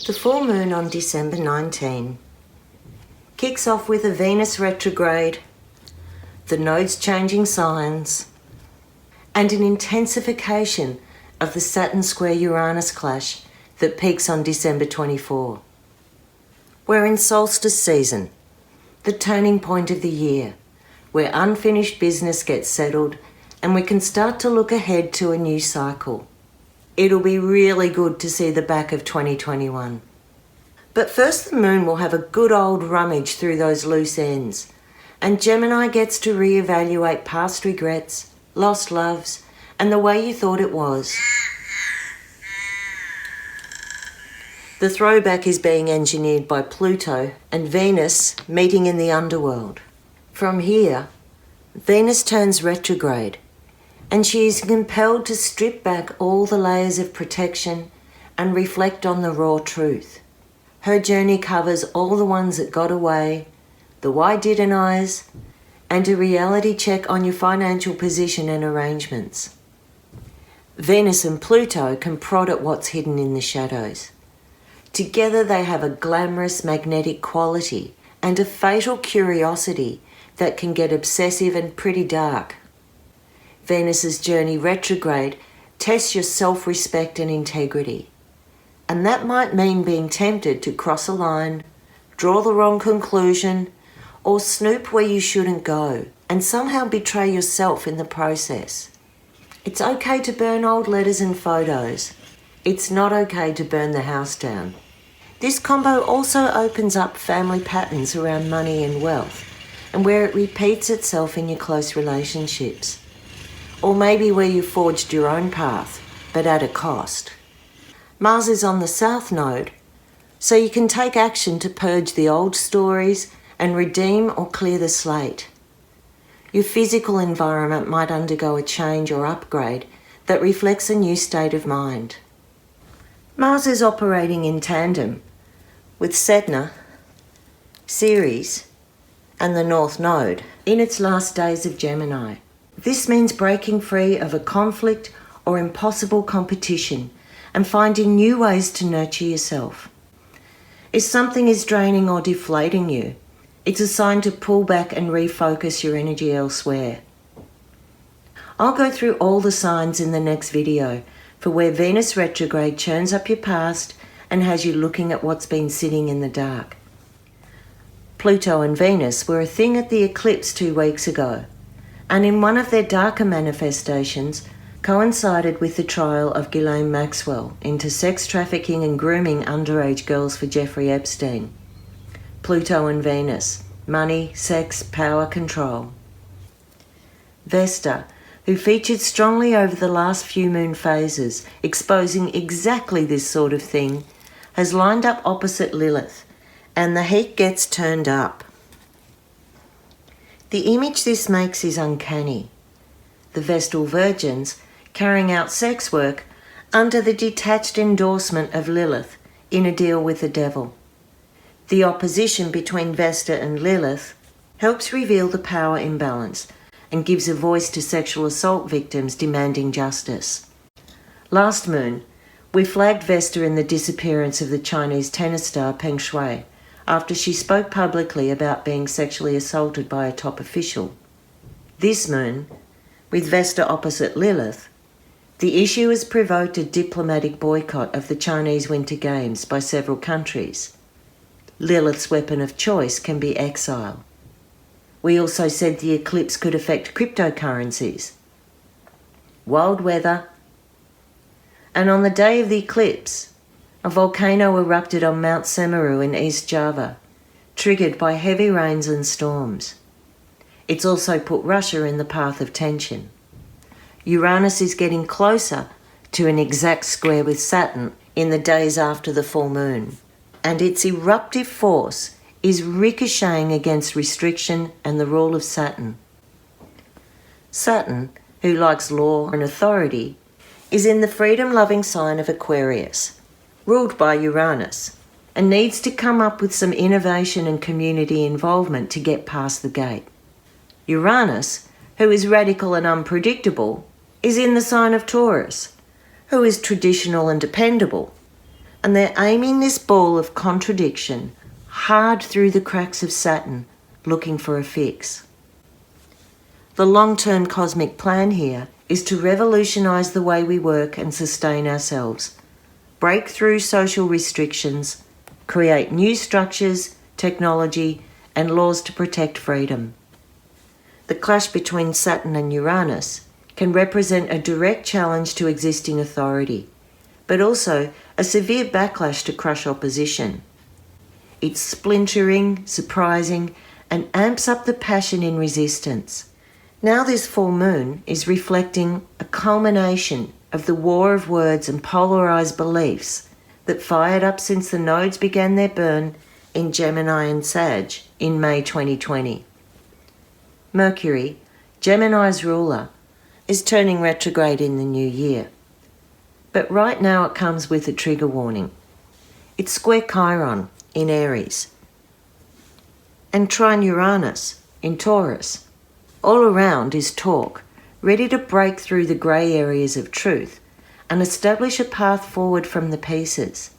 The full moon on December 19 kicks off with a Venus retrograde, the nodes changing signs, and an intensification of the Saturn square Uranus clash that peaks on December 24. We're in solstice season, the turning point of the year, where unfinished business gets settled and we can start to look ahead to a new cycle. It'll be really good to see the back of 2021. But first the moon will have a good old rummage through those loose ends, and Gemini gets to reevaluate past regrets, lost loves, and the way you thought it was. The throwback is being engineered by Pluto and Venus meeting in the underworld. From here, Venus turns retrograde, and she is compelled to strip back all the layers of protection and reflect on the raw truth. Her journey covers all the ones that got away, the why didn't I's, and a reality check on your financial position and arrangements. Venus and Pluto can prod at what's hidden in the shadows. Together they have a glamorous magnetic quality and a fatal curiosity that can get obsessive and pretty dark. Venus's journey retrograde tests your self-respect and integrity. And that might mean being tempted to cross a line, draw the wrong conclusion, or snoop where you shouldn't go, and somehow betray yourself in the process. It's okay to burn old letters and photos. It's not okay to burn the house down. This combo also opens up family patterns around money and wealth, and where it repeats itself in your close relationships. Or maybe where you forged your own path, but at a cost. Mars is on the South Node, so you can take action to purge the old stories and redeem or clear the slate. Your physical environment might undergo a change or upgrade that reflects a new state of mind. Mars is operating in tandem with Sedna, Ceres, and the North Node in its last days of Gemini. This means breaking free of a conflict or impossible competition and finding new ways to nurture yourself. If something is draining or deflating you, it's a sign to pull back and refocus your energy elsewhere. I'll go through all the signs in the next video for where Venus retrograde churns up your past and has you looking at what's been sitting in the dark. Pluto and Venus were a thing at the eclipse 2 weeks ago, and in one of their darker manifestations, coincided with the trial of Ghislaine Maxwell into sex trafficking and grooming underage girls for Jeffrey Epstein. Pluto and Venus, money, sex, power, control. Vesta, who featured strongly over the last few moon phases, exposing exactly this sort of thing, has lined up opposite Lilith, and the heat gets turned up. The image this makes is uncanny. The Vestal Virgins carrying out sex work under the detached endorsement of Lilith in a deal with the devil. The opposition between Vesta and Lilith helps reveal the power imbalance and gives a voice to sexual assault victims demanding justice. Last moon, we flagged Vesta in the disappearance of the Chinese tennis star Peng Shuai after she spoke publicly about being sexually assaulted by a top official. This moon, with Vesta opposite Lilith, the issue has provoked a diplomatic boycott of the Chinese Winter Games by several countries. Lilith's weapon of choice can be exile. We also said the eclipse could affect cryptocurrencies. Wild weather. And on the day of the eclipse, a volcano erupted on Mount Semeru in East Java, triggered by heavy rains and storms. It's also put Russia in the path of tension. Uranus is getting closer to an exact square with Saturn in the days after the full moon, and its eruptive force is ricocheting against restriction and the rule of Saturn. Saturn, who likes law and authority, is in the freedom-loving sign of Aquarius, ruled by Uranus, and needs to come up with some innovation and community involvement to get past the gate. Uranus, who is radical and unpredictable, is in the sign of Taurus, who is traditional and dependable, and they're aiming this ball of contradiction hard through the cracks of Saturn, looking for a fix. The long-term cosmic plan here is to revolutionise the way we work and sustain ourselves, break through social restrictions, create new structures, technology, and laws to protect freedom. The clash between Saturn and Uranus can represent a direct challenge to existing authority, but also a severe backlash to crush opposition. It's splintering, surprising, and amps up the passion in resistance. Now this full moon is reflecting a culmination of the war of words and polarised beliefs that fired up since the nodes began their burn in Gemini and Sag in May 2020. Mercury, Gemini's ruler, is turning retrograde in the new year. But right now it comes with a trigger warning. It's square Chiron in Aries and trine Uranus in Taurus. All around is talk, ready to break through the grey areas of truth and establish a path forward from the pieces.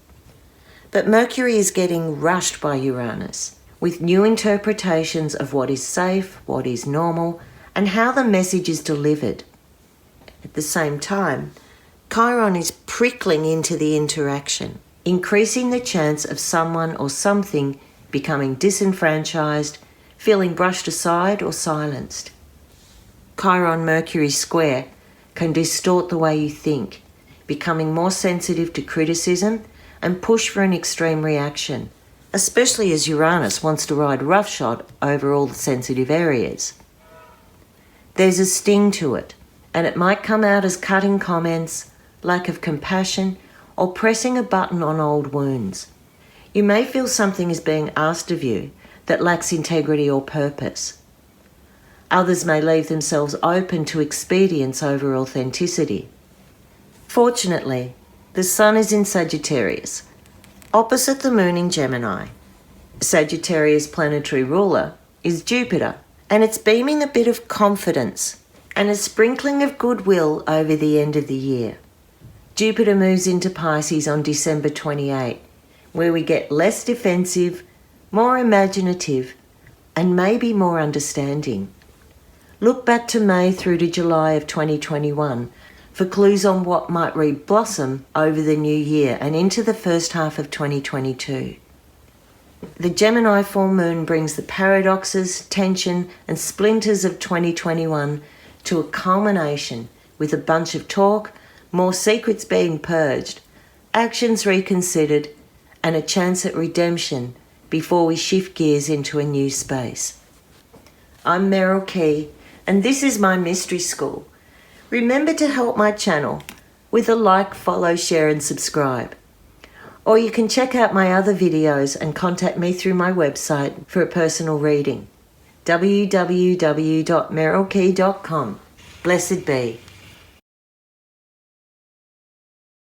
But Mercury is getting rushed by Uranus, with new interpretations of what is safe, what is normal, and how the message is delivered. At the same time, Chiron is prickling into the interaction, increasing the chance of someone or something becoming disenfranchised, feeling brushed aside or silenced. Chiron-Mercury square can distort the way you think, becoming more sensitive to criticism and push for an extreme reaction, especially as Uranus wants to ride roughshod over all the sensitive areas. There's a sting to it, and it might come out as cutting comments, lack of compassion, or pressing a button on old wounds. You may feel something is being asked of you that lacks integrity or purpose. Others may leave themselves open to expedience over authenticity. Fortunately, the Sun is in Sagittarius, opposite the Moon in Gemini. Sagittarius' planetary ruler is Jupiter, and it's beaming a bit of confidence and a sprinkling of goodwill over the end of the year. Jupiter moves into Pisces on December 28, where we get less defensive, more imaginative, and maybe more understanding. Look back to May through to July of 2021 for clues on what might re-blossom over the new year and into the first half of 2022. The Gemini full moon brings the paradoxes, tension, and splinters of 2021 to a culmination with a bunch of talk, more secrets being purged, actions reconsidered, and a chance at redemption before we shift gears into a new space. I'm Merryl, and this is my mystery school. Remember to help my channel with a like, follow, share, and subscribe. Or you can check out my other videos and contact me through my website for a personal reading, www.merrylkey.com. Blessed be.